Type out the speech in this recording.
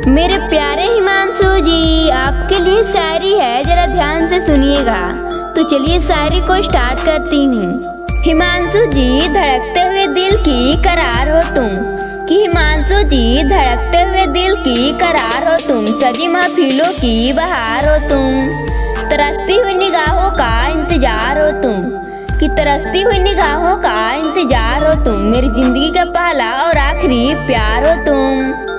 मेरे प्यारे हिमांशु जी, आपके लिए शायरी है, जरा ध्यान से सुनिएगा। तो चलिए शायरी को स्टार्ट करती हूँ। हिमांशु जी धड़कते हुए दिल की करार हो तुम, कि हिमांशु जी धड़कते हुए दिल की करार हो तुम, सजी महफिलों की बहार हो तुम, तरसती हुई निगाहों का इंतजार हो तुम, कि तरसती हुई निगाहों का इंतजार हो तुम, मेरी जिंदगी का पहला और आखिरी प्यार हो तुम।